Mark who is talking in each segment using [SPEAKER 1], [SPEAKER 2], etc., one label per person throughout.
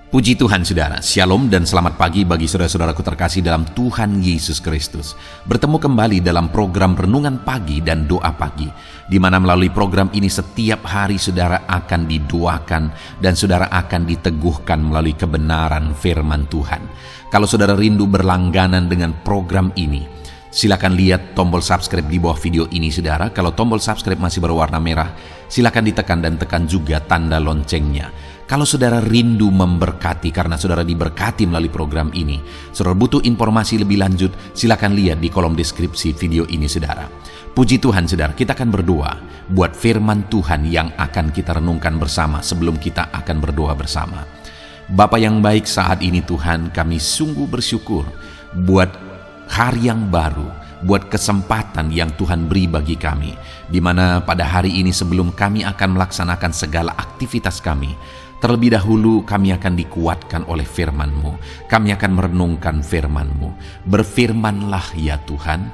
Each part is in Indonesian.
[SPEAKER 1] Puji Tuhan saudara, Shalom dan selamat pagi bagi saudara-saudaraku terkasih dalam Tuhan Yesus Kristus. Bertemu kembali dalam program Renungan Pagi dan Doa Pagi, di mana melalui program ini setiap hari saudara akan didoakan dan saudara akan diteguhkan melalui kebenaran firman Tuhan. Kalau saudara rindu berlangganan dengan program ini, silakan lihat tombol subscribe di bawah video ini saudara. Kalau tombol subscribe masih berwarna merah, silakan ditekan dan tekan juga tanda loncengnya. Kalau saudara rindu memberkati karena saudara diberkati melalui program ini, saudara butuh informasi lebih lanjut, silakan lihat di kolom deskripsi video ini saudara. Puji Tuhan saudara, kita akan berdoa buat firman Tuhan yang akan kita renungkan bersama sebelum kita akan berdoa bersama. Bapa yang baik, saat ini Tuhan kami sungguh bersyukur buat hari yang baru, buat kesempatan yang Tuhan beri bagi kami, di mana pada hari ini sebelum kami akan melaksanakan segala aktivitas kami, terlebih dahulu kami akan dikuatkan oleh firman-Mu. Kami akan merenungkan firman-Mu. Berfirmanlah ya Tuhan,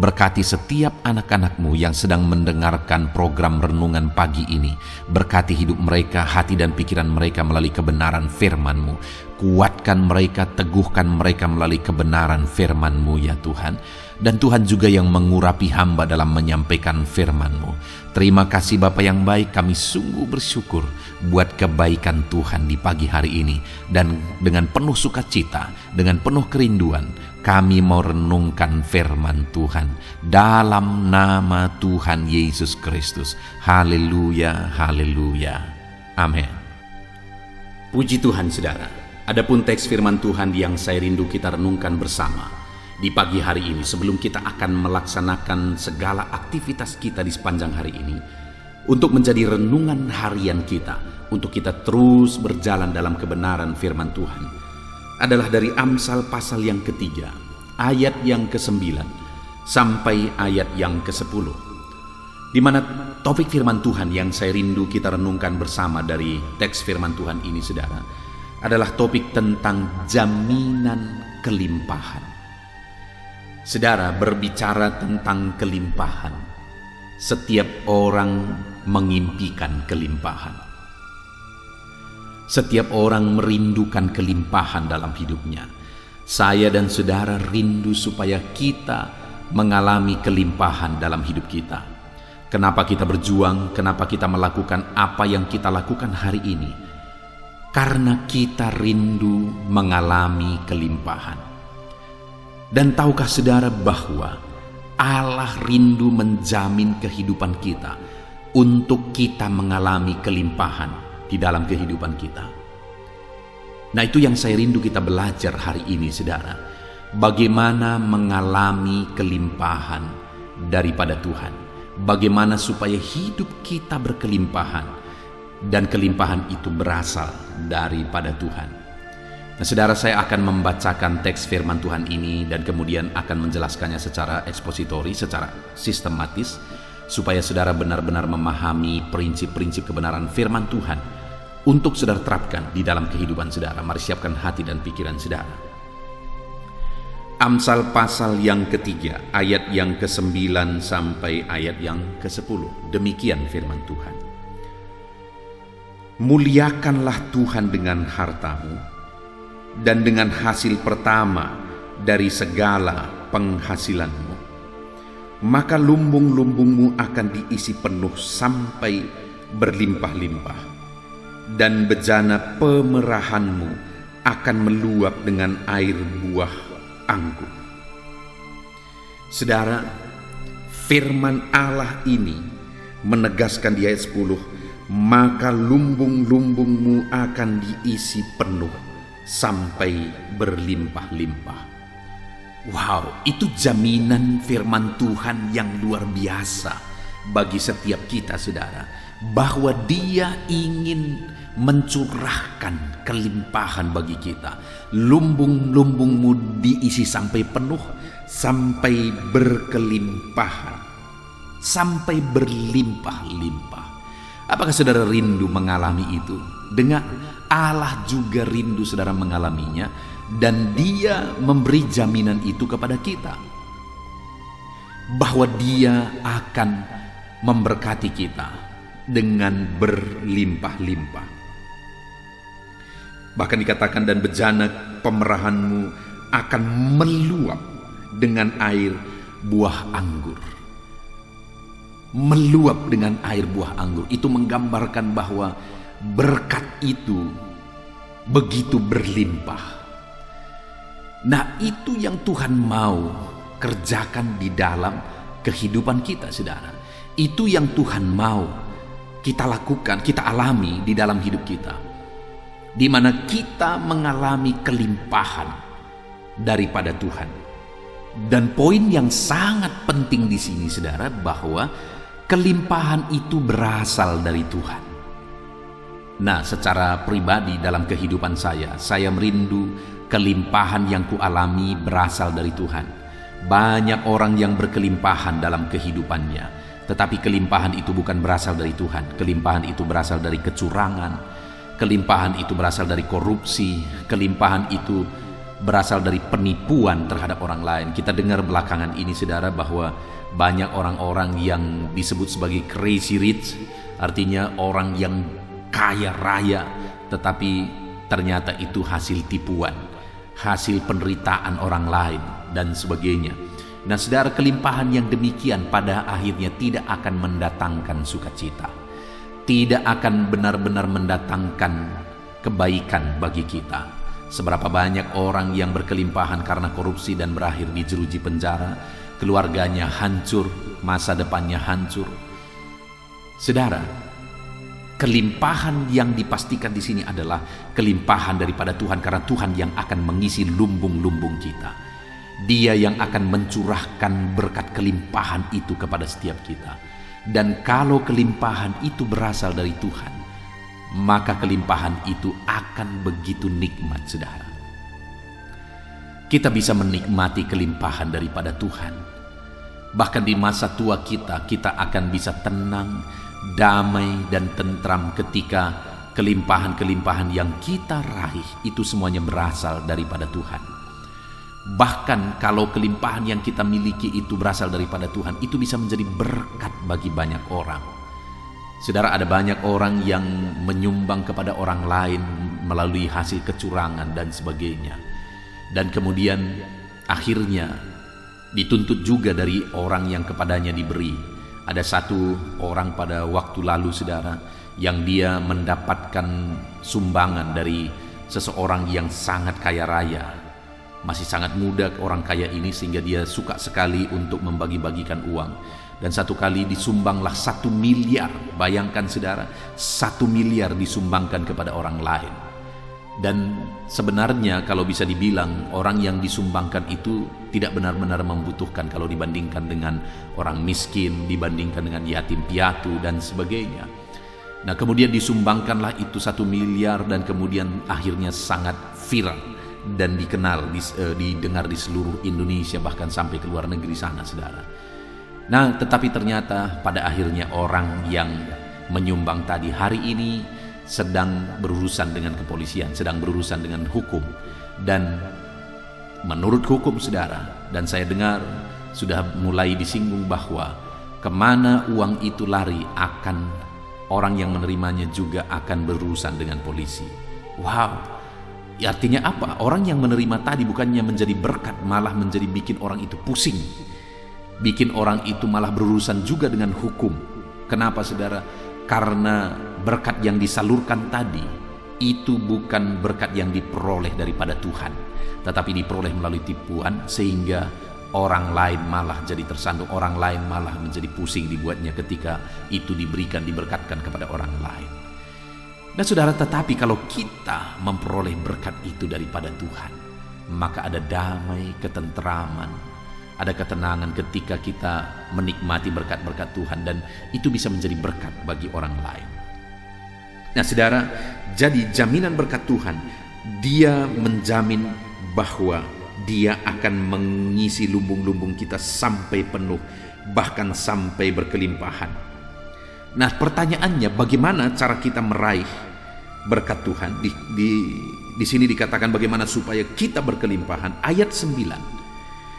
[SPEAKER 1] berkati setiap anak-anak-Mu yang sedang mendengarkan program Renungan Pagi ini. Berkati hidup mereka, hati dan pikiran mereka melalui kebenaran firman-Mu. Kuatkan mereka, teguhkan mereka melalui kebenaran firman-Mu ya Tuhan. Dan Tuhan juga yang mengurapi hamba dalam menyampaikan firman-Mu. Terima kasih Bapa yang baik, kami sungguh bersyukur buat kebaikan Tuhan di pagi hari ini. Dan dengan penuh sukacita, dengan penuh kerinduan, kami mau renungkan firman Tuhan dalam nama Tuhan Yesus Kristus. Haleluya, haleluya. Amin. Puji Tuhan saudara. Adapun teks firman Tuhan yang saya rindu kita renungkan bersama di pagi hari ini sebelum kita akan melaksanakan segala aktivitas kita di sepanjang hari ini, untuk menjadi renungan harian kita, untuk kita terus berjalan dalam kebenaran firman Tuhan, adalah dari Amsal pasal yang ketiga, ayat yang ke-9 sampai ayat yang ke-10, di mana topik firman Tuhan yang saya rindu kita renungkan bersama dari teks firman Tuhan ini saudara, adalah topik tentang jaminan kelimpahan. Saudara, berbicara tentang kelimpahan, setiap orang mengimpikan kelimpahan. Setiap orang merindukan kelimpahan dalam hidupnya. Saya dan saudara rindu supaya kita mengalami kelimpahan dalam hidup kita. Kenapa kita berjuang? Kenapa kita melakukan apa yang kita lakukan hari ini? Karena kita rindu mengalami kelimpahan. Dan tahukah saudara bahwa Allah rindu menjamin kehidupan kita untuk kita mengalami kelimpahan di dalam kehidupan kita. Nah, itu yang saya rindu kita belajar hari ini saudara. Bagaimana mengalami kelimpahan daripada Tuhan. Bagaimana supaya hidup kita berkelimpahan. Dan kelimpahan itu berasal daripada Tuhan. Nah saudara, saya akan membacakan teks firman Tuhan ini dan kemudian akan menjelaskannya secara ekspositori, secara sistematis, supaya saudara benar-benar memahami prinsip-prinsip kebenaran firman Tuhan untuk saudara terapkan di dalam kehidupan saudara. Mari siapkan hati dan pikiran saudara. Amsal pasal yang ketiga, ayat yang ke-9 sampai ayat yang ke-10. Demikian firman Tuhan. Muliakanlah Tuhan dengan hartamu dan dengan hasil pertama dari segala penghasilanmu. Maka lumbung-lumbungmu akan diisi penuh sampai berlimpah-limpah, dan bejana pemerahanmu akan meluap dengan air buah anggur. Saudara, firman Allah ini menegaskan di ayat 10, maka lumbung-lumbungmu akan diisi penuh sampai berlimpah-limpah. Wow, itu jaminan firman Tuhan yang luar biasa bagi setiap kita saudara, bahwa Dia ingin mencurahkan kelimpahan bagi kita. Lumbung-lumbungmu diisi sampai penuh, sampai berkelimpahan, sampai berlimpah-limpah. Apakah saudara rindu mengalami itu? Dengar, Allah juga rindu saudara mengalaminya, dan Dia memberi jaminan itu kepada kita, bahwa Dia akan memberkati kita dengan berlimpah-limpah. Bahkan dikatakan, dan bejana pemerahanmu akan meluap dengan air buah anggur. Meluap dengan air buah anggur. Itu menggambarkan bahwa berkat itu begitu berlimpah. Nah, itu yang Tuhan mau kerjakan di dalam kehidupan kita, saudara. Itu yang Tuhan mau kita lakukan, kita alami di dalam hidup kita, di mana kita mengalami kelimpahan daripada Tuhan. Dan poin yang sangat penting di sini, saudara, bahwa kelimpahan itu berasal dari Tuhan. Nah, secara pribadi dalam kehidupan saya merindu kelimpahan yang kualami berasal dari Tuhan. Banyak orang yang berkelimpahan dalam kehidupannya, tetapi kelimpahan itu bukan berasal dari Tuhan. Kelimpahan itu berasal dari kecurangan, kelimpahan itu berasal dari korupsi, kelimpahan itu berasal dari penipuan terhadap orang lain. Kita dengar belakangan ini, saudara, bahwa banyak orang-orang yang disebut sebagai crazy rich, artinya orang yang kaya raya, tetapi ternyata itu hasil tipuan, hasil penderitaan orang lain dan sebagainya. Nah, saudara, kelimpahan yang demikian pada akhirnya tidak akan mendatangkan sukacita, tidak akan benar-benar mendatangkan kebaikan bagi kita. Seberapa banyak orang yang berkelimpahan karena korupsi dan berakhir di jeruji penjara, keluarganya hancur, masa depannya hancur. Saudara, kelimpahan yang dipastikan di sini adalah kelimpahan daripada Tuhan, karena Tuhan yang akan mengisi lumbung-lumbung kita. Dia yang akan mencurahkan berkat kelimpahan itu kepada setiap kita. Dan kalau kelimpahan itu berasal dari Tuhan, maka kelimpahan itu akan begitu nikmat, saudara. Kita bisa menikmati kelimpahan daripada Tuhan. Bahkan di masa tua kita akan bisa tenang, damai, dan tentram ketika kelimpahan-kelimpahan yang kita raih itu semuanya berasal daripada Tuhan. Bahkan kalau kelimpahan yang kita miliki itu berasal daripada Tuhan, itu bisa menjadi berkat bagi banyak orang. Saudara, ada banyak orang yang menyumbang kepada orang lain melalui hasil kecurangan dan sebagainya. Dan kemudian akhirnya dituntut juga dari orang yang kepadanya diberi. Ada satu orang pada waktu lalu, saudara, yang dia mendapatkan sumbangan dari seseorang yang sangat kaya raya. Masih sangat muda orang kaya ini, sehingga dia suka sekali untuk membagi-bagikan uang. Dan satu kali disumbanglah 1 miliar. Bayangkan, saudara, 1 miliar disumbangkan kepada orang lain. Dan sebenarnya kalau bisa dibilang, orang yang disumbangkan itu tidak benar-benar membutuhkan kalau dibandingkan dengan orang miskin, dibandingkan dengan yatim piatu dan sebagainya. Nah, kemudian disumbangkanlah itu 1 miliar, dan kemudian akhirnya sangat viral dan dikenal, didengar di seluruh Indonesia, bahkan sampai ke luar negeri sana, saudara. Nah, tetapi ternyata pada akhirnya orang yang menyumbang tadi hari ini sedang berurusan dengan kepolisian, sedang berurusan dengan hukum. Dan menurut hukum, saudara, dan saya dengar sudah mulai disinggung bahwa kemana uang itu lari, akan orang yang menerimanya juga akan berurusan dengan polisi. Wow. Artinya apa? Orang yang menerima tadi bukannya menjadi berkat, malah menjadi bikin orang itu pusing. Bikin orang itu malah berurusan juga dengan hukum. Kenapa, saudara? Karena berkat yang disalurkan tadi itu bukan berkat yang diperoleh daripada Tuhan, tetapi diperoleh melalui tipuan, sehingga orang lain malah jadi tersandung, orang lain malah menjadi pusing dibuatnya ketika itu diberikan, diberkatkan kepada orang lain. Nah, saudara, tetapi kalau kita memperoleh berkat itu daripada Tuhan, maka ada damai, ketentraman, ada ketenangan ketika kita menikmati berkat-berkat Tuhan, dan itu bisa menjadi berkat bagi orang lain. Nah, saudara, jadi jaminan berkat Tuhan, Dia menjamin bahwa Dia akan mengisi lumbung-lumbung kita sampai penuh, bahkan sampai berkelimpahan. Nah, pertanyaannya, bagaimana cara kita meraih berkat Tuhan? Di sini dikatakan bagaimana supaya kita berkelimpahan. Ayat 9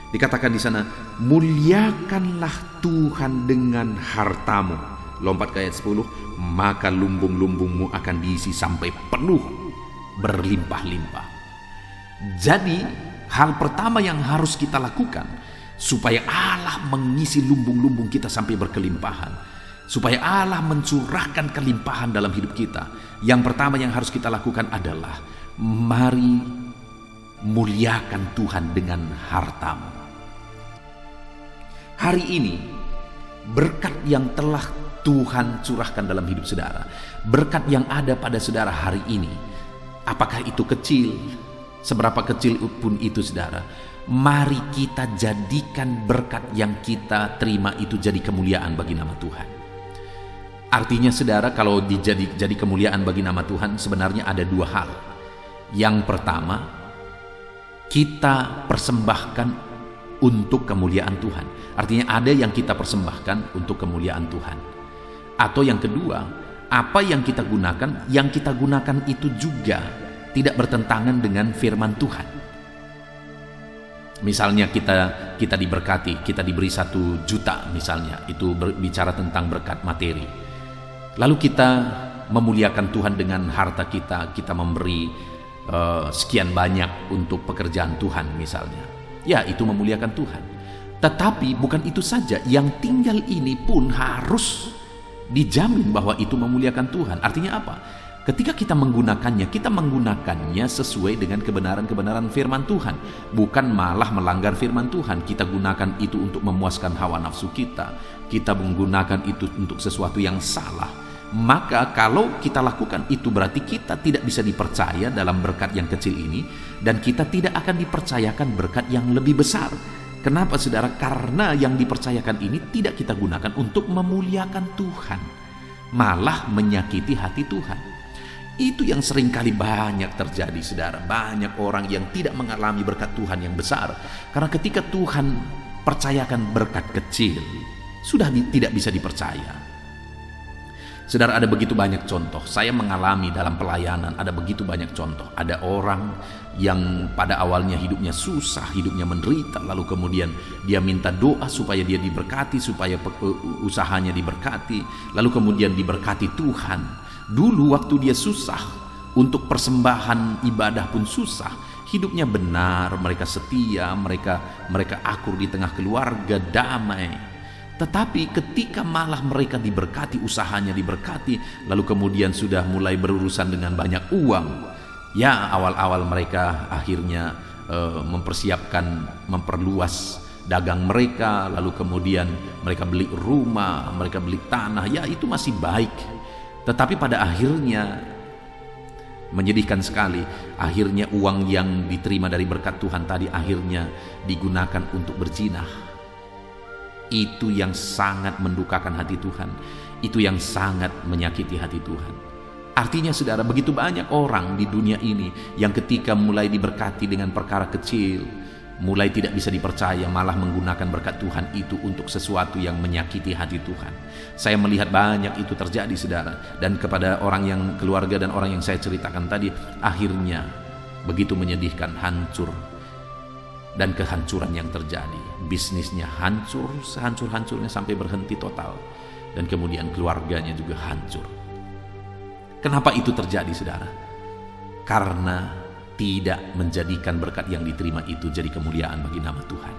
[SPEAKER 1] dikatakan di sana, muliakanlah Tuhan dengan hartamu. Lompat ke ayat 10, maka lumbung-lumbungmu akan diisi sampai penuh, berlimpah-limpah. Jadi hal pertama yang harus kita lakukan supaya Allah mengisi lumbung-lumbung kita sampai berkelimpahan, supaya Allah mencurahkan kelimpahan dalam hidup kita, yang pertama yang harus kita lakukan adalah mari muliakan Tuhan dengan hartamu. Hari ini berkat yang telah Tuhan curahkan dalam hidup saudara, berkat yang ada pada saudara hari ini, apakah itu kecil, seberapa kecil pun itu saudara, mari kita jadikan berkat yang kita terima itu jadi kemuliaan bagi nama Tuhan. Artinya saudara, kalau jadi kemuliaan bagi nama Tuhan, sebenarnya ada dua hal. Yang pertama, kita persembahkan untuk kemuliaan Tuhan. Artinya ada yang kita persembahkan untuk kemuliaan Tuhan. Atau yang kedua, apa yang kita gunakan itu juga tidak bertentangan dengan firman Tuhan. Misalnya kita diberkati, kita diberi 1 juta misalnya, itu berbicara tentang berkat materi. Lalu kita memuliakan Tuhan dengan harta kita memberi sekian banyak untuk pekerjaan Tuhan misalnya. Ya, itu memuliakan Tuhan. Tetapi bukan itu saja, yang tinggal ini pun harus dijamin bahwa itu memuliakan Tuhan. Artinya apa? Ketika kita menggunakannya sesuai dengan kebenaran-kebenaran firman Tuhan, bukan malah melanggar firman Tuhan. Kita gunakan itu untuk memuaskan hawa nafsu kita menggunakan itu untuk sesuatu yang salah. Maka kalau kita lakukan itu, berarti kita tidak bisa dipercaya dalam berkat yang kecil ini, dan kita tidak akan dipercayakan berkat yang lebih besar. Kenapa saudara? Karena yang dipercayakan ini tidak kita gunakan untuk memuliakan Tuhan, malah menyakiti hati Tuhan. Itu yang seringkali banyak terjadi saudara. Banyak orang yang tidak mengalami berkat Tuhan yang besar, karena ketika Tuhan percayakan berkat kecil, sudah tidak bisa dipercaya. Saudara, ada begitu banyak contoh. Saya mengalami dalam pelayanan, ada begitu banyak contoh. Ada orang yang pada awalnya hidupnya susah, hidupnya menderita, lalu kemudian dia minta doa supaya dia diberkati, supaya usahanya diberkati, lalu kemudian diberkati Tuhan. Dulu waktu dia susah, untuk persembahan ibadah pun susah, hidupnya benar, mereka setia, mereka akur di tengah keluarga, damai. Tetapi ketika malah mereka diberkati, usahanya diberkati, lalu kemudian sudah mulai berurusan dengan banyak uang, ya awal-awal mereka akhirnya memperluas dagang mereka, lalu kemudian mereka beli rumah, mereka beli tanah, ya itu masih baik. Tetapi pada akhirnya menyedihkan sekali, akhirnya uang yang diterima dari berkat Tuhan tadi akhirnya digunakan untuk berzina. Itu yang sangat mendukakan hati Tuhan, itu yang sangat menyakiti hati Tuhan. Artinya saudara, begitu banyak orang di dunia ini yang ketika mulai diberkati dengan perkara kecil, mulai tidak bisa dipercaya, malah menggunakan berkat Tuhan itu untuk sesuatu yang menyakiti hati Tuhan. Saya melihat banyak itu terjadi saudara, dan kepada orang yang keluarga dan orang yang saya ceritakan tadi, akhirnya begitu menyedihkan, hancur. Dan kehancuran yang terjadi, bisnisnya hancur, sehancur-hancurnya sampai berhenti total, dan kemudian keluarganya juga hancur. Kenapa itu terjadi saudara? Karena tidak menjadikan berkat yang diterima itu jadi kemuliaan bagi nama Tuhan.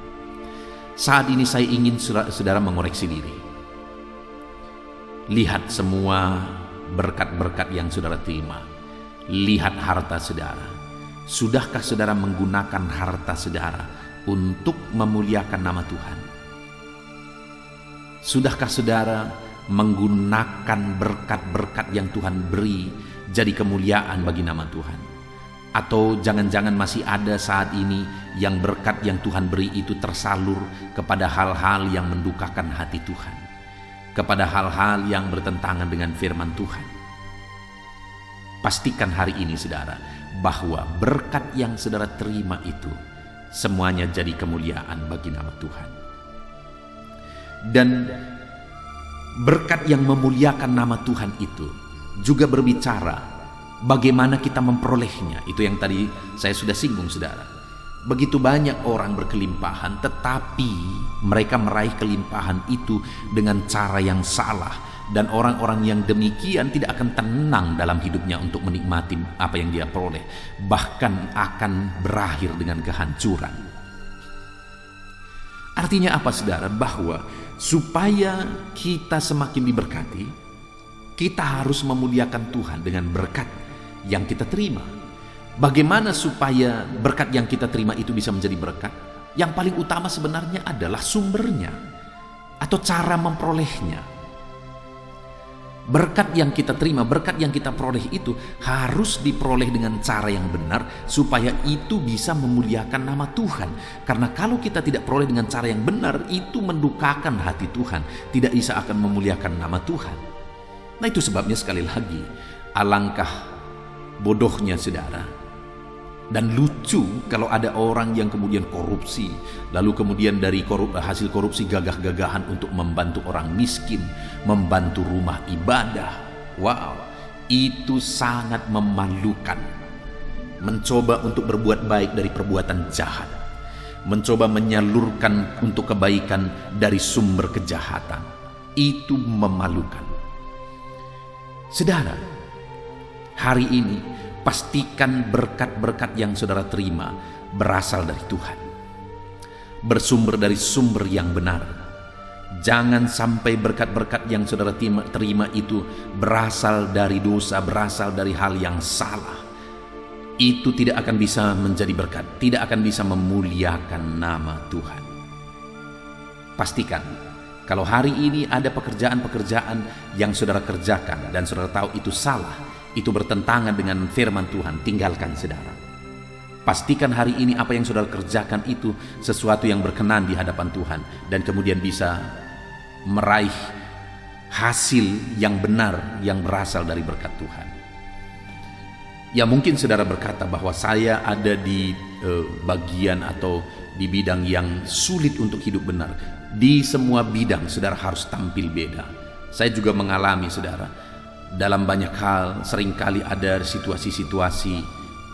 [SPEAKER 1] Saat ini saya ingin saudara mengoreksi diri. Lihat semua berkat-berkat yang saudara terima, lihat harta saudara. Sudahkah saudara menggunakan harta saudara untuk memuliakan nama Tuhan? Sudahkah saudara menggunakan berkat-berkat yang Tuhan beri jadi kemuliaan bagi nama Tuhan? Atau jangan-jangan masih ada saat ini yang berkat yang Tuhan beri itu tersalur kepada hal-hal yang mendukakan hati Tuhan, kepada hal-hal yang bertentangan dengan firman Tuhan? Pastikan hari ini saudara, bahwa berkat yang saudara terima itu semuanya jadi kemuliaan bagi nama Tuhan. Dan berkat yang memuliakan nama Tuhan itu juga berbicara bagaimana kita memperolehnya. Itu yang tadi saya sudah singgung saudara. Begitu banyak orang berkelimpahan, tetapi mereka meraih kelimpahan itu dengan cara yang salah. Dan orang-orang yang demikian tidak akan tenang dalam hidupnya untuk menikmati apa yang dia peroleh, bahkan akan berakhir dengan kehancuran. Artinya apa, saudara? Bahwa supaya kita semakin diberkati, kita harus memuliakan Tuhan dengan berkat yang kita terima. Bagaimana supaya berkat yang kita terima itu bisa menjadi berkat? Yang paling utama sebenarnya adalah sumbernya atau cara memperolehnya. Berkat yang kita terima, berkat yang kita peroleh itu harus diperoleh dengan cara yang benar supaya itu bisa memuliakan nama Tuhan. Karena kalau kita tidak peroleh dengan cara yang benar, itu mendukakan hati Tuhan, tidak bisa akan memuliakan nama Tuhan. Nah, itu sebabnya sekali lagi, alangkah bodohnya, saudara, dan lucu kalau ada orang yang kemudian korupsi, lalu kemudian dari hasil korupsi gagah-gagahan untuk membantu orang miskin, membantu rumah ibadah. Wow, itu sangat memalukan. Mencoba untuk berbuat baik dari perbuatan jahat, mencoba menyalurkan untuk kebaikan dari sumber kejahatan, itu memalukan. Saudara, hari ini pastikan berkat-berkat yang saudara terima berasal dari Tuhan, bersumber dari sumber yang benar. Jangan sampai berkat-berkat yang saudara terima itu berasal dari dosa, berasal dari hal yang salah. Itu tidak akan bisa menjadi berkat, tidak akan bisa memuliakan nama Tuhan. Pastikan kalau hari ini ada pekerjaan-pekerjaan yang saudara kerjakan dan saudara tahu itu salah, itu bertentangan dengan firman Tuhan, tinggalkan, saudara. Pastikan hari ini apa yang saudara kerjakan itu sesuatu yang berkenan di hadapan Tuhan, dan kemudian bisa meraih hasil yang benar yang berasal dari berkat Tuhan. Ya, mungkin saudara berkata bahwa saya ada di bagian atau di bidang yang sulit untuk hidup benar. Di semua bidang saudara harus tampil beda. Saya juga mengalami, saudara, dalam banyak hal seringkali ada situasi-situasi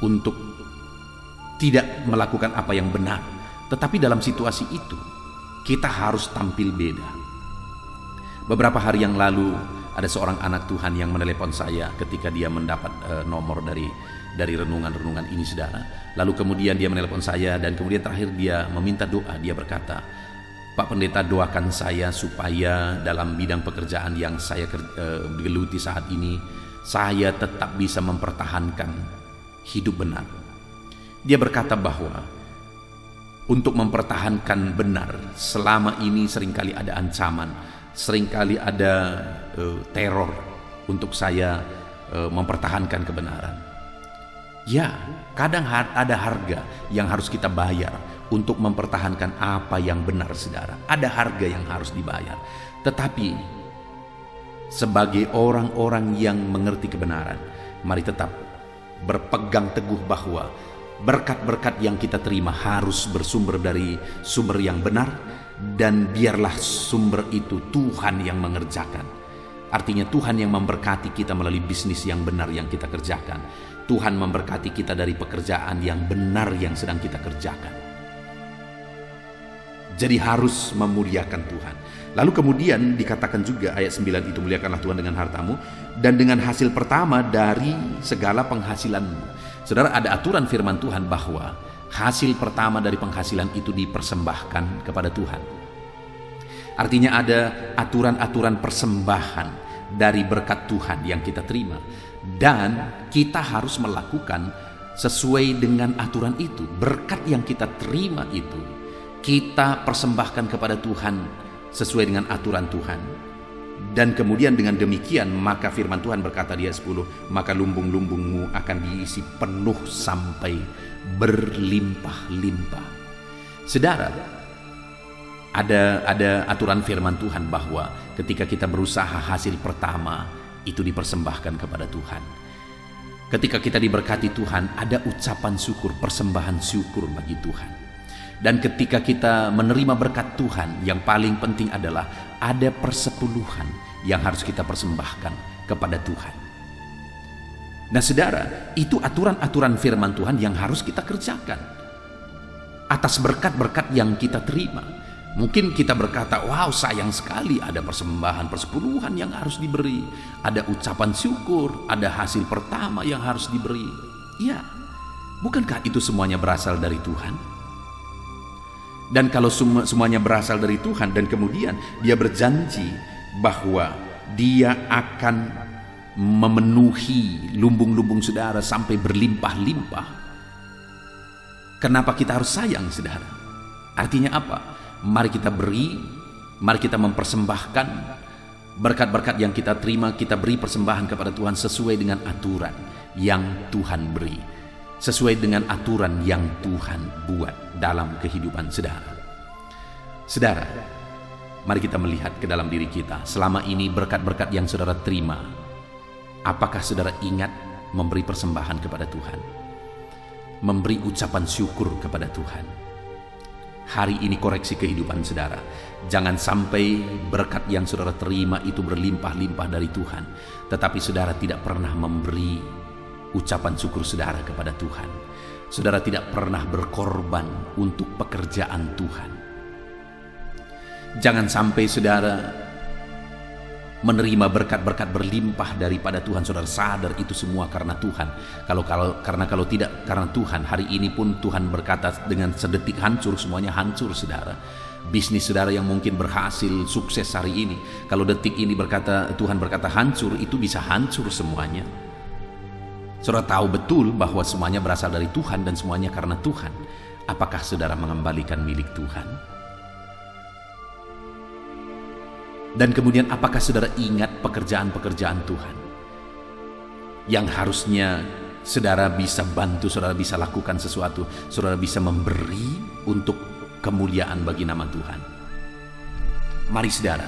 [SPEAKER 1] untuk tidak melakukan apa yang benar. Tetapi dalam situasi itu kita harus tampil beda. Beberapa hari yang lalu ada seorang anak Tuhan yang menelepon saya ketika dia mendapat nomor dari renungan-renungan ini, saudara. Lalu kemudian dia menelepon saya dan kemudian terakhir dia meminta doa. Dia berkata, "Pak Pendeta, doakan saya supaya dalam bidang pekerjaan yang saya geluti saat ini, saya tetap bisa mempertahankan hidup benar." Dia berkata bahwa untuk mempertahankan benar, selama ini seringkali ada ancaman, seringkali ada teror untuk saya mempertahankan kebenaran. Ya, kadang ada harga yang harus kita bayar untuk mempertahankan apa yang benar, saudara. Ada harga yang harus dibayar. Tetapi sebagai orang-orang yang mengerti kebenaran, mari tetap berpegang teguh bahwa berkat-berkat yang kita terima harus bersumber dari sumber yang benar, dan biarlah sumber itu Tuhan yang mengerjakan. Artinya Tuhan yang memberkati kita melalui bisnis yang benar yang kita kerjakan. Tuhan memberkati kita dari pekerjaan yang benar yang sedang kita kerjakan. Jadi harus memuliakan Tuhan. Lalu kemudian dikatakan juga ayat 9 itu, muliakanlah Tuhan dengan hartamu dan dengan hasil pertama dari segala penghasilanmu. Saudara, ada aturan firman Tuhan bahwa hasil pertama dari penghasilan itu dipersembahkan kepada Tuhan. Artinya ada aturan-aturan persembahan dari berkat Tuhan yang kita terima, dan kita harus melakukan sesuai dengan aturan itu. Berkat yang kita terima itu kita persembahkan kepada Tuhan sesuai dengan aturan Tuhan. Dan kemudian dengan demikian maka firman Tuhan berkata di ayat 10, maka lumbung-lumbungmu akan diisi penuh sampai berlimpah-limpah. Saudara, ada aturan firman Tuhan bahwa ketika kita berusaha, hasil pertama itu dipersembahkan kepada Tuhan. Ketika kita diberkati Tuhan, ada ucapan syukur, persembahan syukur bagi Tuhan. Dan ketika kita menerima berkat Tuhan, yang paling penting adalah ada persepuluhan yang harus kita persembahkan kepada Tuhan. Nah saudara, itu aturan-aturan firman Tuhan yang harus kita kerjakan atas berkat-berkat yang kita terima. Mungkin kita berkata, wow sayang sekali ada persembahan persepuluhan yang harus diberi, ada ucapan syukur, ada hasil pertama yang harus diberi. Ya, bukankah itu semuanya berasal dari Tuhan? Dan kalau semuanya berasal dari Tuhan dan kemudian dia berjanji bahwa dia akan memenuhi lumbung-lumbung saudara sampai berlimpah-limpah, kenapa kita harus sayang saudara? Artinya apa? Mari kita beri, mari kita mempersembahkan berkat-berkat yang kita terima, kita beri persembahan kepada Tuhan sesuai dengan aturan yang Tuhan beri, sesuai dengan aturan yang Tuhan buat dalam kehidupan saudara. Saudara, mari kita melihat ke dalam diri kita. Selama ini berkat-berkat yang saudara terima, apakah saudara ingat memberi persembahan kepada Tuhan? Memberi ucapan syukur kepada Tuhan? Hari ini koreksi kehidupan saudara. Jangan sampai berkat yang saudara terima itu berlimpah-limpah dari Tuhan, tetapi saudara tidak pernah memberi ucapan syukur saudara kepada Tuhan. Saudara tidak pernah berkorban untuk pekerjaan Tuhan. Jangan sampai saudara menerima berkat-berkat berlimpah daripada Tuhan, saudara sadar itu semua karena Tuhan. Kalau tidak karena Tuhan, hari ini pun Tuhan berkata dengan sedetik hancur, semuanya hancur saudara. Bisnis saudara yang mungkin berhasil sukses hari ini, kalau detik ini Tuhan berkata hancur, itu bisa hancur semuanya. Saudara tahu betul bahwa semuanya berasal dari Tuhan dan semuanya karena Tuhan. Apakah saudara mengembalikan milik Tuhan? Dan kemudian apakah saudara ingat pekerjaan-pekerjaan Tuhan yang harusnya saudara bisa bantu, saudara bisa lakukan sesuatu, saudara bisa memberi untuk kemuliaan bagi nama Tuhan? Mari saudara,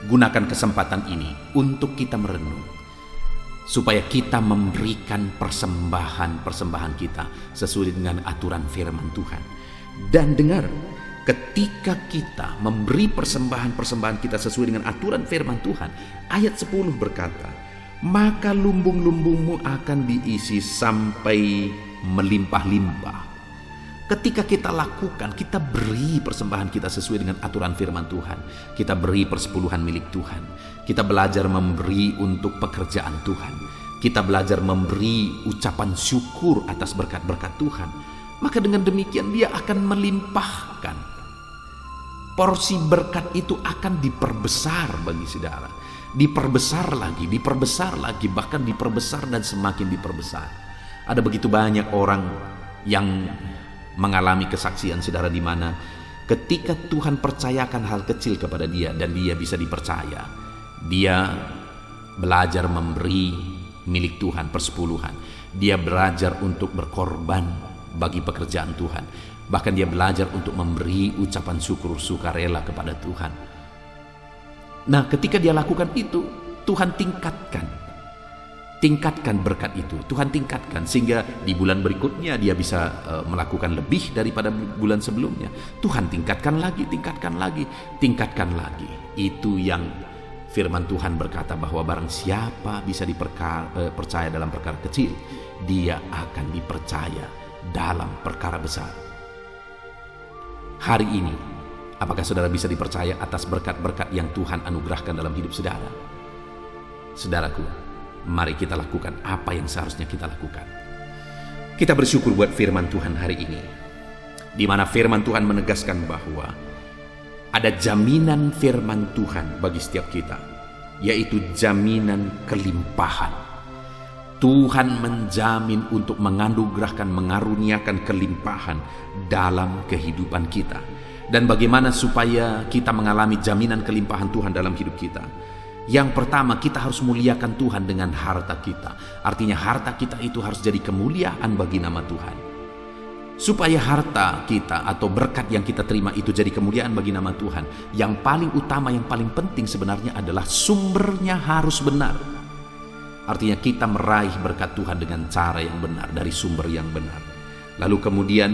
[SPEAKER 1] gunakan kesempatan ini untuk kita merenung, supaya kita memberikan persembahan kita sesuai dengan aturan firman Tuhan. Dan dengar, ketika kita memberi persembahan kita sesuai dengan aturan firman Tuhan, ayat 10 berkata, maka lumbung-lumbungmu akan diisi sampai melimpah-limpah. Ketika kita lakukan, kita beri persembahan kita sesuai dengan aturan firman Tuhan, kita beri persepuluhan milik Tuhan, kita belajar memberi untuk pekerjaan Tuhan, kita belajar memberi ucapan syukur atas berkat-berkat Tuhan, maka dengan demikian dia akan melimpahkan. Porsi berkat itu akan diperbesar bagi saudara, diperbesar lagi, bahkan diperbesar dan semakin diperbesar. Ada begitu banyak orang yang mengalami kesaksian saudara, di mana ketika Tuhan percayakan hal kecil kepada dia dan dia bisa dipercaya, dia belajar memberi milik Tuhan persepuluhan, dia belajar untuk berkorban bagi pekerjaan Tuhan, bahkan dia belajar untuk memberi ucapan syukur sukarela kepada Tuhan. Nah, ketika dia lakukan itu, Tuhan tingkatkan berkat itu, Tuhan tingkatkan sehingga di bulan berikutnya dia bisa melakukan lebih daripada bulan sebelumnya. Tuhan tingkatkan lagi. Itu yang firman Tuhan berkata, bahwa barang siapa bisa dipercaya dalam perkara kecil, dia akan dipercaya dalam perkara besar. Hari ini, apakah saudara bisa dipercaya atas berkat-berkat yang Tuhan anugerahkan dalam hidup saudara? Saudaraku, mari kita lakukan apa yang seharusnya kita lakukan. Kita bersyukur buat firman Tuhan hari ini, di mana firman Tuhan menegaskan bahwa ada jaminan firman Tuhan bagi setiap kita, yaitu jaminan kelimpahan. Tuhan menjamin untuk menganugerahkan, mengaruniakan kelimpahan dalam kehidupan kita. Dan bagaimana supaya kita mengalami jaminan kelimpahan Tuhan dalam hidup kita? Yang pertama, kita harus muliakan Tuhan dengan harta kita. Artinya harta kita itu harus jadi kemuliaan bagi nama Tuhan. Supaya harta kita atau berkat yang kita terima itu jadi kemuliaan bagi nama Tuhan, yang paling utama, yang paling penting sebenarnya adalah sumbernya harus benar. Artinya kita meraih berkat Tuhan dengan cara yang benar, dari sumber yang benar. Lalu kemudian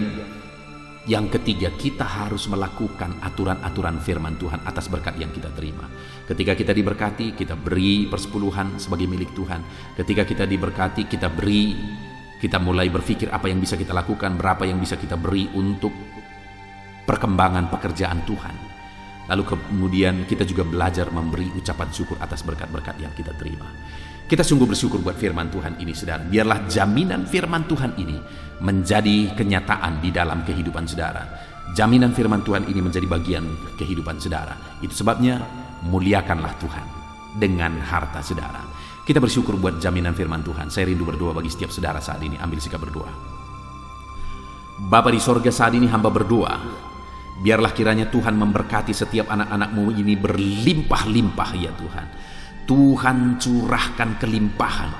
[SPEAKER 1] yang ketiga, kita harus melakukan aturan-aturan firman Tuhan atas berkat yang kita terima. Ketika kita diberkati, kita beri persepuluhan sebagai milik Tuhan. Ketika kita diberkati, kita beri, kita mulai berpikir apa yang bisa kita lakukan, berapa yang bisa kita beri untuk perkembangan pekerjaan Tuhan. Lalu kemudian kita juga belajar memberi ucapan syukur atas berkat-berkat yang kita terima. Kita sungguh bersyukur buat firman Tuhan ini, saudara. Biarlah jaminan firman Tuhan ini menjadi kenyataan di dalam kehidupan saudara. Jaminan firman Tuhan ini menjadi bagian kehidupan saudara. Itu sebabnya muliakanlah Tuhan dengan harta saudara. Kita bersyukur buat jaminan firman Tuhan. Saya rindu berdoa bagi setiap saudara saat ini. Ambil sikap berdoa. Bapa di sorga, saat ini hamba berdoa, biarlah kiranya Tuhan memberkati setiap anak-anak-Mu ini berlimpah-limpah ya Tuhan. Tuhan curahkan kelimpahan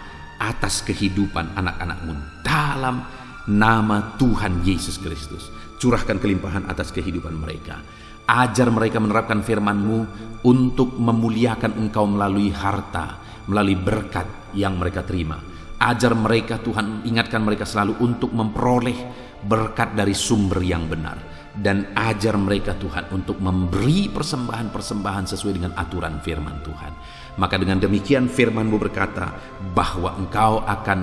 [SPEAKER 1] atas kehidupan anak-anak-Mu dalam nama Tuhan Yesus Kristus. Curahkan kelimpahan atas kehidupan mereka. Ajar mereka menerapkan firman-Mu untuk memuliakan Engkau melalui harta, melalui berkat yang mereka terima. Ajar mereka Tuhan, ingatkan mereka selalu untuk memperoleh berkat dari sumber yang benar. Dan ajar mereka Tuhan untuk memberi persembahan-persembahan sesuai dengan aturan firman Tuhan. Maka dengan demikian firman-Mu berkata bahwa Engkau akan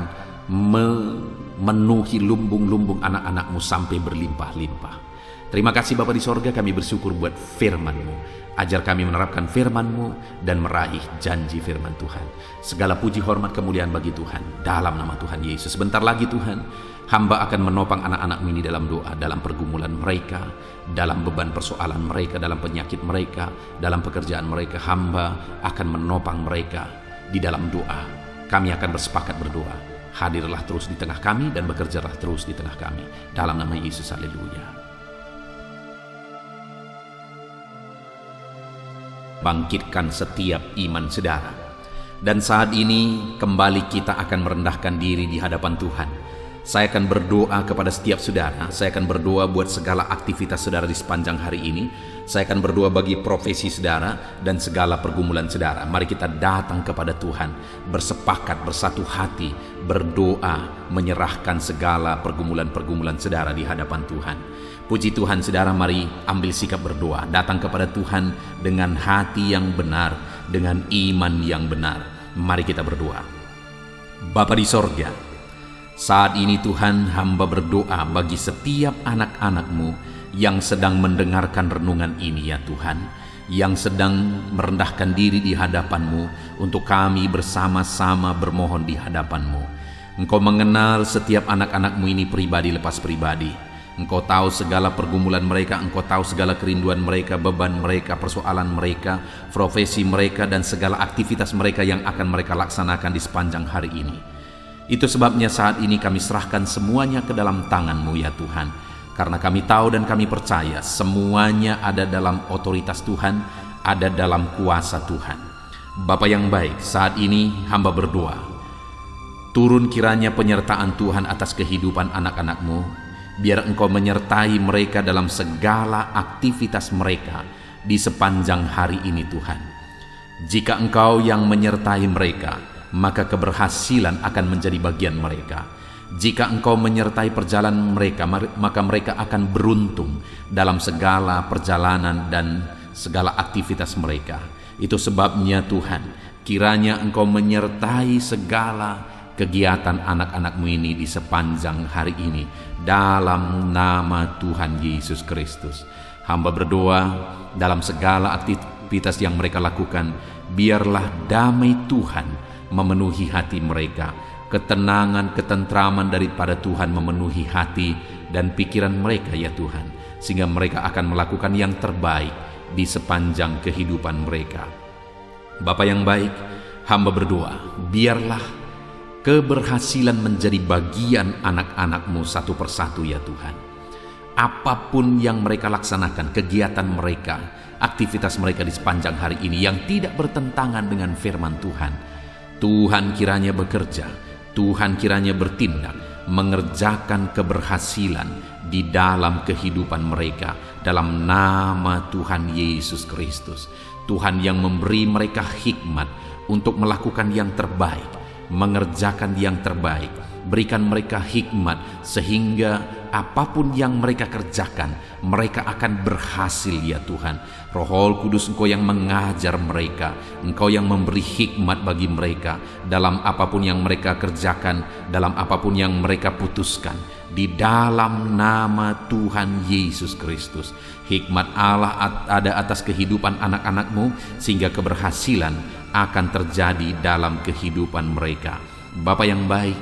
[SPEAKER 1] memenuhi lumbung-lumbung anak-anak-Mu sampai berlimpah-limpah. Terima kasih Bapa di sorga, kami bersyukur buat firman-Mu. Ajar kami menerapkan firman-Mu dan meraih janji firman Tuhan. Segala puji hormat kemuliaan bagi Tuhan dalam nama Tuhan Yesus. Sebentar lagi Tuhan, hamba akan menopang anak-anak-Mu ini dalam doa, dalam pergumulan mereka, dalam beban persoalan mereka, dalam penyakit mereka, dalam pekerjaan mereka. Hamba akan menopang mereka di dalam doa. Kami akan bersepakat berdoa. Hadirlah terus di tengah kami dan bekerjalah terus di tengah kami. Dalam nama Yesus, haleluya. Bangkitkan setiap iman saudara. Dan saat ini kembali kita akan merendahkan diri di hadapan Tuhan. Saya akan berdoa kepada setiap saudara. Saya akan berdoa buat segala aktivitas saudara di sepanjang hari ini. Saya akan berdoa bagi profesi saudara dan segala pergumulan saudara. Mari kita datang kepada Tuhan, bersepakat, bersatu hati, berdoa, menyerahkan segala pergumulan-pergumulan saudara di hadapan Tuhan. Puji Tuhan saudara, mari ambil sikap berdoa. Datang kepada Tuhan dengan hati yang benar, dengan iman yang benar. Mari kita berdoa. Bapa di sorga, saat ini Tuhan, hamba berdoa bagi setiap anak-anak-Mu yang sedang mendengarkan renungan ini ya Tuhan, yang sedang merendahkan diri di hadapan-Mu untuk kami bersama-sama bermohon di hadapan-Mu. Engkau mengenal setiap anak-anak-Mu ini pribadi lepas pribadi. Engkau tahu segala pergumulan mereka, Engkau tahu segala kerinduan mereka, beban mereka, persoalan mereka, profesi mereka, dan segala aktivitas mereka yang akan mereka laksanakan di sepanjang hari ini. Itu sebabnya saat ini kami serahkan semuanya ke dalam tangan-Mu ya Tuhan. Karena kami tahu dan kami percaya semuanya ada dalam otoritas Tuhan, ada dalam kuasa Tuhan. Bapa yang baik, saat ini hamba berdoa. Turun kiranya penyertaan Tuhan atas kehidupan anak-anak-Mu. Biar Engkau menyertai mereka dalam segala aktivitas mereka di sepanjang hari ini Tuhan. Jika Engkau yang menyertai mereka, maka keberhasilan akan menjadi bagian mereka. Jika Engkau menyertai perjalanan mereka, maka mereka akan beruntung dalam segala perjalanan dan segala aktivitas mereka. Itu sebabnya Tuhan, kiranya Engkau menyertai segala kegiatan anak-anak-Mu ini di sepanjang hari ini dalam nama Tuhan Yesus Kristus. Hamba berdoa dalam segala aktivitas yang mereka lakukan, biarlah damai Tuhan memenuhi hati mereka, ketenangan, ketentraman daripada Tuhan memenuhi hati dan pikiran mereka ya Tuhan, sehingga mereka akan melakukan yang terbaik di sepanjang kehidupan mereka. Bapa yang baik, hamba berdoa, biarlah keberhasilan menjadi bagian anak-anak-Mu satu persatu ya Tuhan. Apapun yang mereka laksanakan, kegiatan mereka, aktivitas mereka di sepanjang hari ini yang tidak bertentangan dengan firman Tuhan, Tuhan kiranya bekerja, Tuhan kiranya bertindak, mengerjakan keberhasilan di dalam kehidupan mereka dalam nama Tuhan Yesus Kristus. Tuhan yang memberi mereka hikmat untuk melakukan yang terbaik, mengerjakan yang terbaik. Berikan mereka hikmat sehingga apapun yang mereka kerjakan, mereka akan berhasil ya Tuhan. Roh Kudus, Engkau yang mengajar mereka, Engkau yang memberi hikmat bagi mereka dalam apapun yang mereka kerjakan, dalam apapun yang mereka putuskan. Di dalam nama Tuhan Yesus Kristus, hikmat Allah ada atas kehidupan anak-anak-Mu, sehingga keberhasilan akan terjadi dalam kehidupan mereka. Bapa yang baik,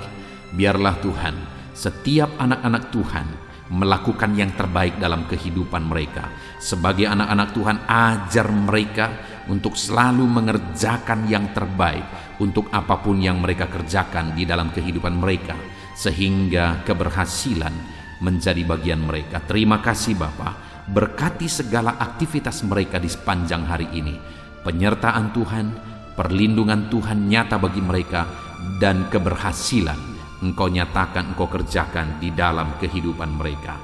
[SPEAKER 1] biarlah Tuhan, setiap anak-anak Tuhan melakukan yang terbaik dalam kehidupan mereka. Sebagai anak-anak Tuhan, ajar mereka untuk selalu mengerjakan yang terbaik untuk apapun yang mereka kerjakan di dalam kehidupan mereka, sehingga keberhasilan menjadi bagian mereka. Terima kasih Bapa, berkati segala aktivitas mereka di sepanjang hari ini. Penyertaan Tuhan, perlindungan Tuhan nyata bagi mereka, dan keberhasilan Engkau nyatakan, Engkau kerjakan di dalam kehidupan mereka.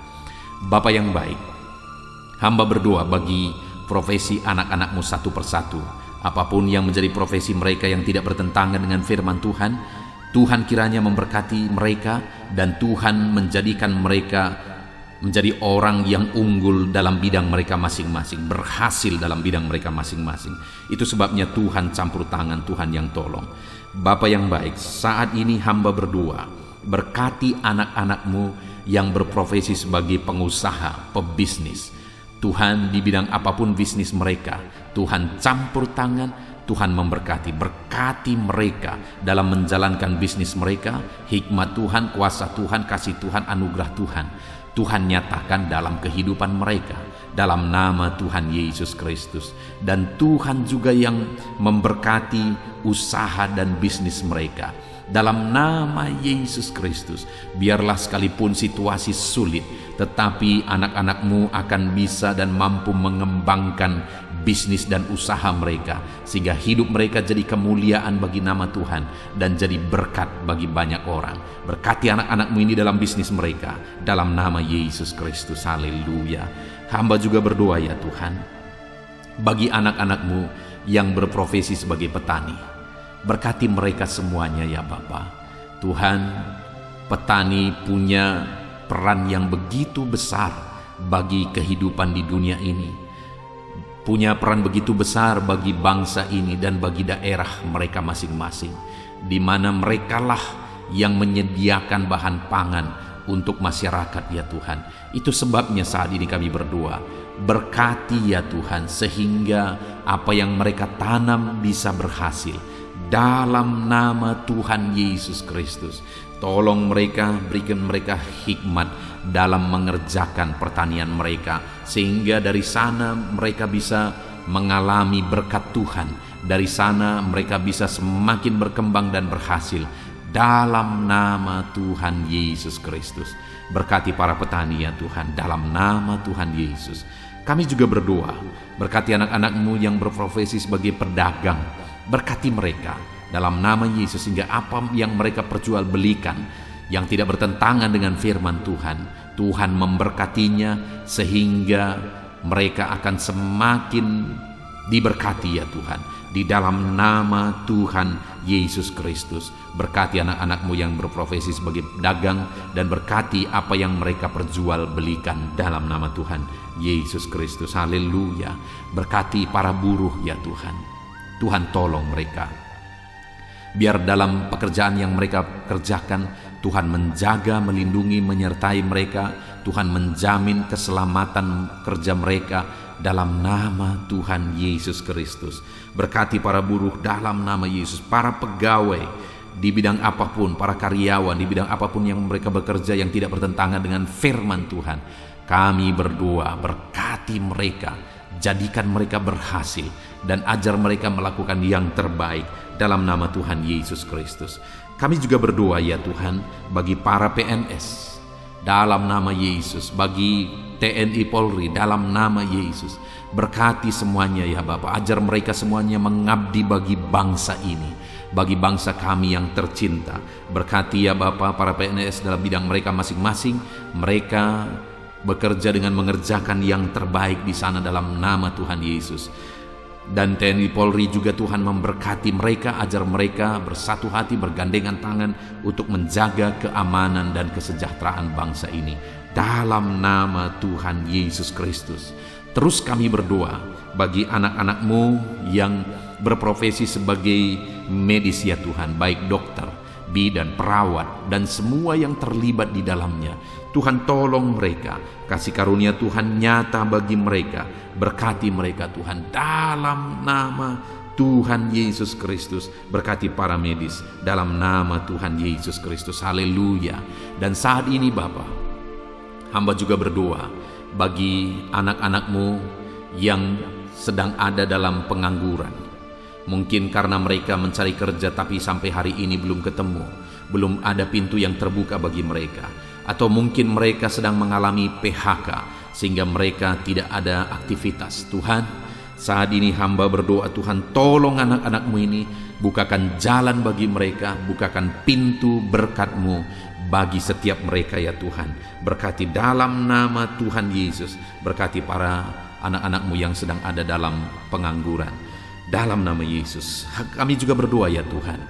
[SPEAKER 1] Bapa yang baik, hamba berdoa bagi profesi anak-anak-Mu satu persatu. Apapun yang menjadi profesi mereka yang tidak bertentangan dengan firman Tuhan, Tuhan kiranya memberkati mereka, dan Tuhan menjadikan mereka menjadi orang yang unggul dalam bidang mereka masing-masing, berhasil dalam bidang mereka masing-masing. Itu sebabnya Tuhan campur tangan, Tuhan yang tolong. Bapa yang baik, saat ini hamba berdoa, berkati anak-anak-Mu yang berprofesi sebagai pengusaha, pebisnis. Tuhan, di bidang apapun bisnis mereka, Tuhan campur tangan, Tuhan memberkati. Berkati mereka dalam menjalankan bisnis mereka. Hikmat Tuhan, kuasa Tuhan, kasih Tuhan, anugerah Tuhan, Tuhan nyatakan dalam kehidupan mereka, dalam nama Tuhan Yesus Kristus. Dan Tuhan juga yang memberkati usaha dan bisnis mereka, dalam nama Yesus Kristus. Biarlah sekalipun situasi sulit, tetapi anak-anak-Mu akan bisa dan mampu mengembangkan bisnis dan usaha mereka, sehingga hidup mereka jadi kemuliaan bagi nama Tuhan dan jadi berkat bagi banyak orang. Berkati anak-anak-Mu ini dalam bisnis mereka, dalam nama Yesus Kristus. Haleluya. Hamba juga berdoa ya Tuhan, bagi anak-anak-Mu yang berprofesi sebagai petani. Berkati mereka semuanya ya Bapa. Tuhan, petani punya peran yang begitu besar bagi kehidupan di dunia ini, punya peran begitu besar bagi bangsa ini dan bagi daerah mereka masing-masing, di mana merekalah yang menyediakan bahan pangan untuk masyarakat ya Tuhan. Itu sebabnya saat ini kami berdoa, berkati ya Tuhan, sehingga apa yang mereka tanam bisa berhasil dalam nama Tuhan Yesus Kristus. Tolong mereka, berikan mereka hikmat dalam mengerjakan pertanian mereka, sehingga dari sana mereka bisa mengalami berkat Tuhan. Dari sana mereka bisa semakin berkembang dan berhasil dalam nama Tuhan Yesus Kristus. Berkati para petani ya Tuhan, dalam nama Tuhan Yesus. Kami juga berdoa, berkati anak-anak-Mu yang berprofesi sebagai pedagang. Berkati mereka dalam nama Yesus, sehingga apa yang mereka perjualbelikan yang tidak bertentangan dengan firman Tuhan, Tuhan memberkatinya, sehingga mereka akan semakin diberkati ya Tuhan, di dalam nama Tuhan Yesus Kristus. Berkati anak-anak-Mu yang berprofesi sebagai pedagang, dan berkati apa yang mereka perjualbelikan dalam nama Tuhan Yesus Kristus. Haleluya. Berkati para buruh ya Tuhan. Tuhan tolong mereka, biar dalam pekerjaan yang mereka kerjakan, Tuhan menjaga, melindungi, menyertai mereka. Tuhan menjamin keselamatan kerja mereka dalam nama Tuhan Yesus Kristus. Berkati para buruh dalam nama Yesus, para pegawai di bidang apapun, para karyawan di bidang apapun yang mereka bekerja yang tidak bertentangan dengan firman Tuhan. Kami berdoa, berkati mereka, jadikan mereka berhasil, dan ajar mereka melakukan yang terbaik dalam nama Tuhan Yesus Kristus. Kami juga berdoa ya Tuhan bagi para PNS dalam nama Yesus, bagi TNI Polri dalam nama Yesus. Berkati semuanya ya Bapa, ajar mereka semuanya mengabdi bagi bangsa ini, bagi bangsa kami yang tercinta. Berkati ya Bapa para PNS dalam bidang mereka masing-masing. Mereka bekerja dengan mengerjakan yang terbaik di sana dalam nama Tuhan Yesus. Dan TNI Polri juga Tuhan memberkati mereka, ajar mereka bersatu hati, bergandengan tangan untuk menjaga keamanan dan kesejahteraan bangsa ini dalam nama Tuhan Yesus Kristus. Terus kami berdoa bagi anak-anak-Mu yang berprofesi sebagai medis ya Tuhan, baik dokter, bidan, perawat, dan semua yang terlibat di dalamnya. Tuhan, tolong mereka, kasih karunia Tuhan nyata bagi mereka, berkati mereka Tuhan, dalam nama Tuhan Yesus Kristus. Berkati para medis dalam nama Tuhan Yesus Kristus. Haleluya. Dan saat ini Bapa, hamba juga berdoa bagi anak-anak-Mu yang sedang ada dalam pengangguran. Mungkin karena mereka mencari kerja tapi sampai hari ini belum ketemu, belum ada pintu yang terbuka bagi mereka. Atau mungkin mereka sedang mengalami PHK sehingga mereka tidak ada aktivitas. Tuhan, saat ini hamba berdoa, Tuhan tolong anak-anak-Mu ini, bukakan jalan bagi mereka, bukakan pintu berkat-Mu bagi setiap mereka ya Tuhan. Berkati dalam nama Tuhan Yesus, berkati para anak-anak-Mu yang sedang ada dalam pengangguran. Dalam nama Yesus, kami juga berdoa ya Tuhan,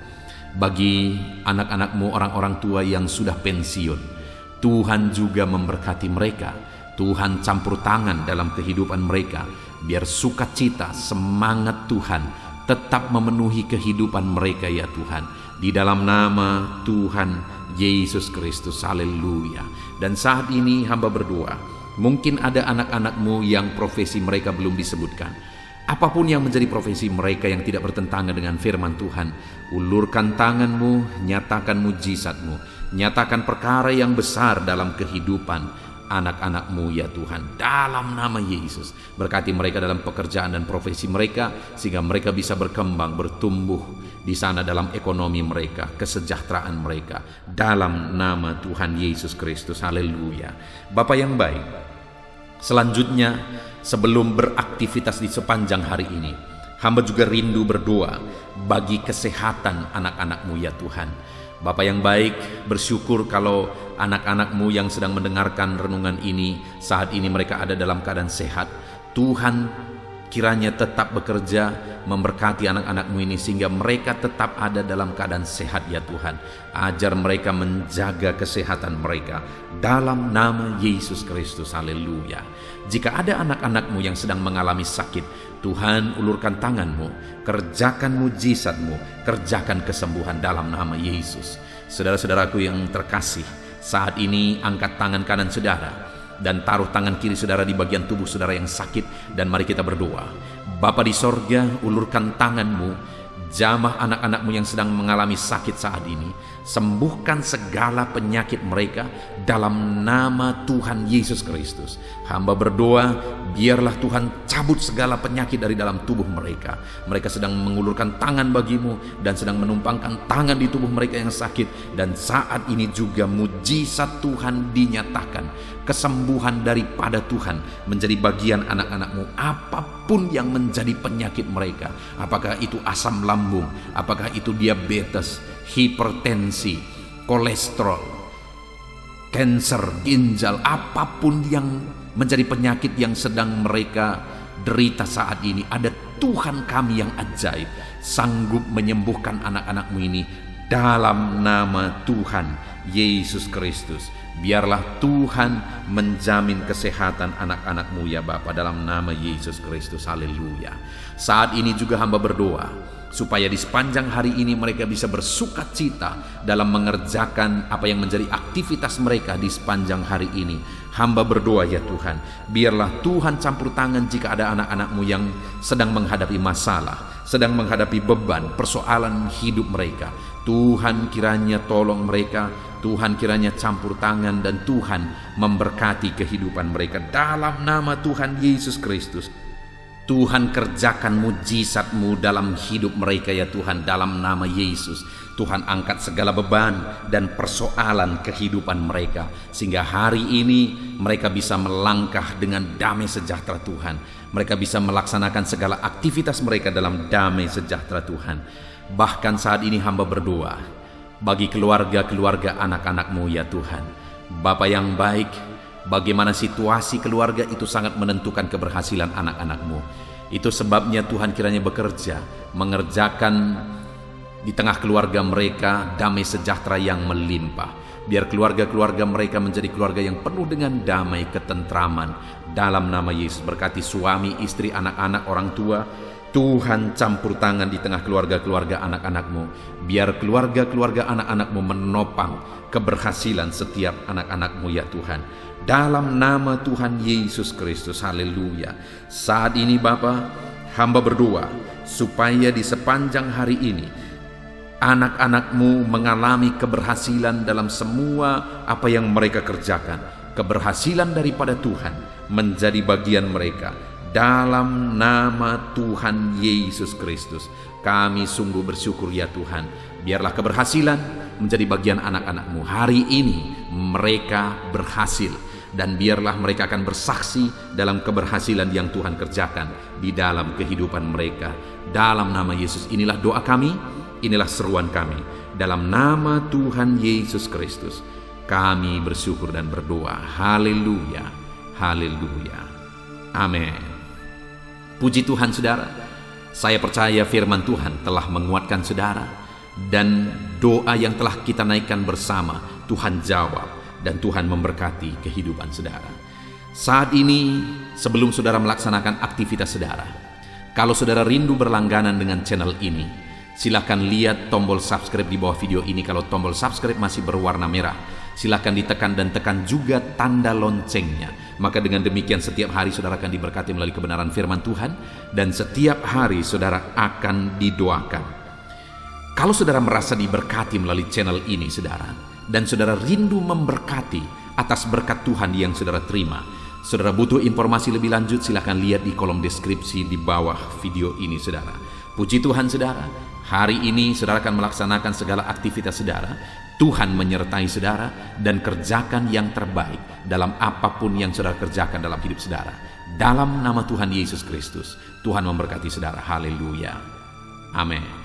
[SPEAKER 1] bagi anak-anak-Mu, orang-orang tua yang sudah pensiun. Tuhan juga memberkati mereka. Tuhan campur tangan dalam kehidupan mereka, biar sukacita, semangat Tuhan tetap memenuhi kehidupan mereka ya Tuhan. Di dalam nama Tuhan Yesus Kristus, haleluya. Dan saat ini hamba berdoa, mungkin ada anak-anak-Mu yang profesi mereka belum disebutkan. Apapun yang menjadi profesi mereka yang tidak bertentangan dengan firman Tuhan, ulurkan tangan-Mu, nyatakan mujizat-Mu, nyatakan perkara yang besar dalam kehidupan anak-anak-Mu ya Tuhan, dalam nama Yesus. Berkati mereka dalam pekerjaan dan profesi mereka, sehingga mereka bisa berkembang, bertumbuh di sana dalam ekonomi mereka, kesejahteraan mereka, dalam nama Tuhan Yesus Kristus, haleluya. Bapa yang baik, selanjutnya sebelum beraktivitas di sepanjang hari ini, hamba juga rindu berdoa bagi kesehatan anak-anak-Mu ya Tuhan. Bapa yang baik, bersyukur kalau anak-anak-Mu yang sedang mendengarkan renungan ini, saat ini mereka ada dalam keadaan sehat. Tuhan, kiranya tetap bekerja memberkati anak-anak-Mu ini sehingga mereka tetap ada dalam keadaan sehat ya Tuhan. Ajar mereka menjaga kesehatan mereka dalam nama Yesus Kristus, haleluya. Jika ada anak-anak-Mu yang sedang mengalami sakit, Tuhan, ulurkan tangan-Mu, kerjakan mujizat-Mu, kerjakan kesembuhan dalam nama Yesus. Saudara-saudaraku yang terkasih, saat ini angkat tangan kanan saudara dan taruh tangan kiri saudara di bagian tubuh saudara yang sakit, dan mari kita berdoa. Bapa di sorga, ulurkan tangan-Mu, jamah anak-anak-Mu yang sedang mengalami sakit saat ini. Sembuhkan segala penyakit mereka dalam nama Tuhan Yesus Kristus. Hamba berdoa, biarlah Tuhan cabut segala penyakit dari dalam tubuh mereka. Mereka sedang mengulurkan tangan bagi-Mu dan sedang menumpangkan tangan di tubuh mereka yang sakit. Dan saat ini juga mujizat Tuhan dinyatakan, kesembuhan daripada Tuhan menjadi bagian anak-anak-Mu. Apapun yang menjadi penyakit mereka, apakah itu asam lambung, apakah itu diabetes, hipertensi, kolesterol, kanker ginjal, apapun yang menjadi penyakit yang sedang mereka derita saat ini, ada Tuhan kami yang ajaib, sanggup menyembuhkan anak-anak-Mu ini dalam nama Tuhan Yesus Kristus. Biarlah Tuhan menjamin kesehatan anak-anak-Mu ya Bapa, dalam nama Yesus Kristus, haleluya. Saat ini juga hamba berdoa supaya di sepanjang hari ini mereka bisa bersukacita dalam mengerjakan apa yang menjadi aktivitas mereka di sepanjang hari ini. Hamba berdoa ya Tuhan, biarlah Tuhan campur tangan jika ada anak-anak-Mu yang sedang menghadapi masalah, sedang menghadapi beban, persoalan hidup mereka. Tuhan kiranya tolong mereka, Tuhan kiranya campur tangan, dan Tuhan memberkati kehidupan mereka dalam nama Tuhan Yesus Kristus. Tuhan, kerjakan mujizat-Mu dalam hidup mereka ya Tuhan, dalam nama Yesus. Tuhan, angkat segala beban dan persoalan kehidupan mereka, sehingga hari ini mereka bisa melangkah dengan damai sejahtera Tuhan. Mereka bisa melaksanakan segala aktivitas mereka dalam damai sejahtera Tuhan. Bahkan saat ini hamba berdoa bagi keluarga-keluarga anak-anak-Mu ya Tuhan. Bapa yang baik, bagaimana situasi keluarga itu sangat menentukan keberhasilan anak-anak-Mu. Itu sebabnya Tuhan kiranya bekerja, mengerjakan di tengah keluarga mereka damai sejahtera yang melimpah. Biar keluarga-keluarga mereka menjadi keluarga yang penuh dengan damai, ketentraman. Dalam nama Yesus, berkati suami, istri, anak-anak, orang tua. Tuhan campur tangan di tengah keluarga-keluarga anak-anakmu. Biar keluarga-keluarga anak-anakmu menopang keberhasilan setiap anak-anakmu ya Tuhan. Dalam nama Tuhan Yesus Kristus, haleluya. Saat ini Bapa, hamba berdoa supaya di sepanjang hari ini anak-anakmu mengalami keberhasilan dalam semua apa yang mereka kerjakan. Keberhasilan daripada Tuhan menjadi bagian mereka. Dalam nama Tuhan Yesus Kristus, kami sungguh bersyukur ya Tuhan. Biarlah keberhasilan menjadi bagian anak-anakmu. Hari ini mereka berhasil. Dan biarlah mereka akan bersaksi dalam keberhasilan yang Tuhan kerjakan di dalam kehidupan mereka. Dalam nama Yesus, inilah doa kami, inilah seruan kami. Dalam nama Tuhan Yesus Kristus, kami bersyukur dan berdoa. Haleluya, haleluya, amin. Puji Tuhan saudara, saya percaya firman Tuhan telah menguatkan saudara. Dan doa yang telah kita naikkan bersama, Tuhan jawab. Dan Tuhan memberkati kehidupan saudara. Saat ini, sebelum saudara melaksanakan aktivitas saudara, kalau saudara rindu berlangganan dengan channel ini, silakan lihat tombol subscribe di bawah video ini. Kalau tombol subscribe masih berwarna merah, silakan ditekan dan tekan juga tanda loncengnya. Maka dengan demikian setiap hari saudara akan diberkati melalui kebenaran firman Tuhan, dan setiap hari saudara akan didoakan. Kalau saudara merasa diberkati melalui channel ini saudara, dan saudara rindu memberkati atas berkat Tuhan yang saudara terima, saudara butuh informasi lebih lanjut, silakan lihat di kolom deskripsi di bawah video ini saudara. Puji Tuhan saudara, hari ini saudara akan melaksanakan segala aktivitas saudara. Tuhan menyertai saudara dan kerjakan yang terbaik dalam apapun yang saudara kerjakan dalam hidup saudara. Dalam nama Tuhan Yesus Kristus, Tuhan memberkati saudara. Haleluya, amin.